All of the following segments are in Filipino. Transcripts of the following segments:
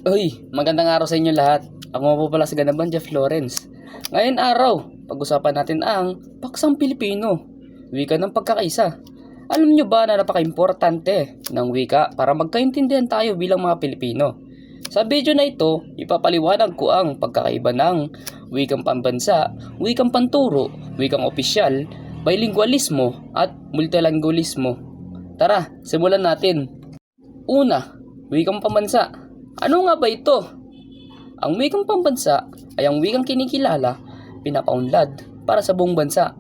Uy, magandang araw sa inyo lahat. Ako nga po pala si Ganaban Jeff Lawrence. Ngayon araw, pag-usapan natin ang paksang Pilipino, wika ng pagkakaisa. Alam nyo ba na napaka-importante ng wika para magkaintindihan tayo bilang mga Pilipino? Sa video na ito, ipapaliwanag ko ang pagkakaiba ng wikang pambansa, wikang panturo, wikang opisyal, bilingualismo at multilingualismo. Tara, simulan natin. Una, wikang pambansa. Ano nga ba ito? Ang wikang pambansa ay ang wikang kinikilala, pinapaunlad para sa buong bansa.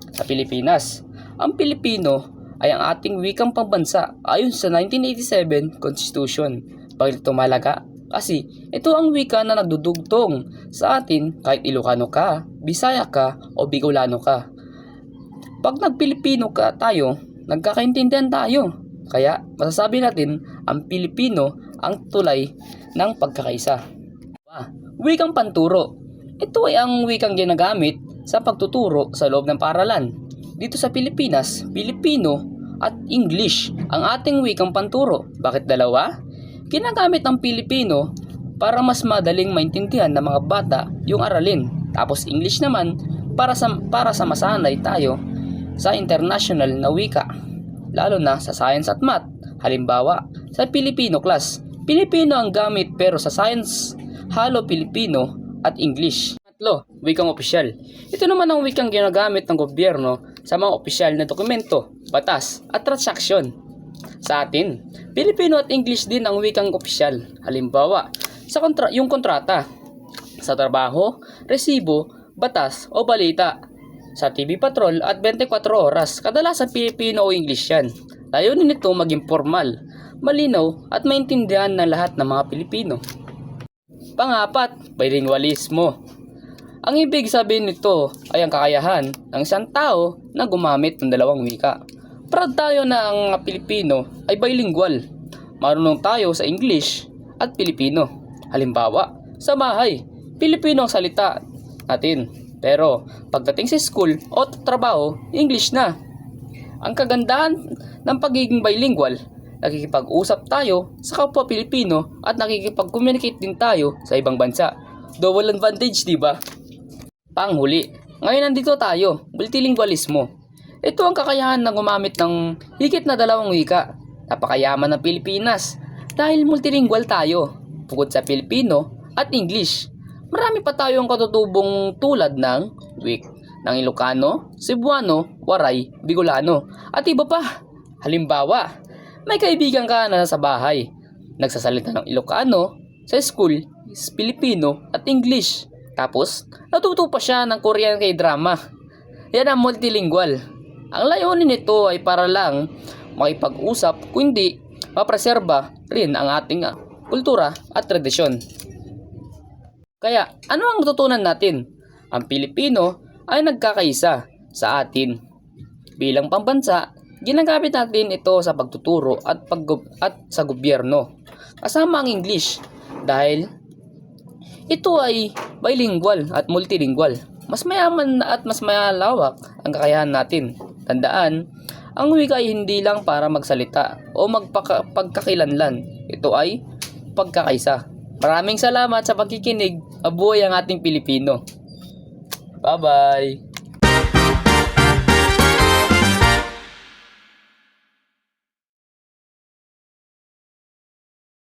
Sa Pilipinas, ang Pilipino ay ang ating wikang pambansa ayon sa 1987 Constitution. Bakit ito mahalaga? Kasi ito ang wika na nagdudugtong sa atin kahit Ilocano ka, Bisaya ka o Bicolano ka. Pag nagpilipino ka tayo, nagkakaintindihan tayo. Kaya masasabi natin ang Pilipino ang tulay ng pagkakaisa. Wikang panturo. Ito ay ang wikang ginagamit sa pagtuturo sa loob ng paaralan. Dito sa Pilipinas, Pilipino at English ang ating wikang panturo. Bakit dalawa? Ginagamit ng Pilipino para mas madaling maintindihan ng mga bata yung aralin. Tapos English naman para sa masanay tayo sa international na wika, lalo na sa science at math. Halimbawa, sa Filipino class, Pilipino ang gamit pero sa science, halo Pilipino at English. Tatlo, wikang opisyal. Ito naman ang wikang ginagamit ng gobyerno sa mga opisyal na dokumento, batas at transaksyon. Sa atin, Pilipino at English din ang wikang opisyal. Halimbawa, yung kontrata, sa trabaho, resibo, batas o balita. Sa TV Patrol at 24 oras, kadalasan Pilipino o English yan. Layunin nito maging formal, malinaw at maintindihan ng lahat ng mga Pilipino. Pangapat, bilingualismo. Ang ibig sabihin nito ay ang kakayahan ng isang tao na gumamit ng dalawang wika. Proud tayo na ang mga Pilipino ay bilingual. Marunong tayo sa English at Pilipino. Halimbawa, sa bahay, Pilipino ang salita natin. Pero pagdating sa school o trabaho, English na. Ang kagandahan ng pagiging bilingual, nakikipag-usap tayo sa kapwa Pilipino at nakikipag-communicate din tayo sa ibang bansa. Double advantage, di ba? Panghuli, ngayon nandito tayo, multilingualismo. Ito ang kakayahan na gumamit ng higit na dalawang wika. Napakayaman ng Pilipinas dahil multilingual tayo. Bukod sa Pilipino at English, marami pa tayong katutubong tulad ng ng Ilocano, Cebuano, Waray, Bicolano at iba pa. Halimbawa, may kaibigan ka na sa bahay, nagsasalita ng Ilocano, sa school is Filipino at English. Tapos, natuto pa siya ng Korean K-drama. Yan ang multilingual. Ang layunin nito ay para lang makipag-usap, kundi mapreserba rin ang ating kultura at tradisyon. Kaya, ano ang matutunan natin? Ang Pilipino ay nagkakaisa sa atin. Bilang pambansa, ginagamit natin ito sa pagtuturo at sa gobyerno. Kasama ang English dahil ito ay bilingual at multilingual. Mas mayaman at mas malawak ang kakayahan natin. Tandaan, ang wika ay hindi lang para magsalita o pagkakilanlan. Ito ay pagkakaisa. Maraming salamat sa pagkikinig. Mabuhay ang ating Pilipino. Bye-bye!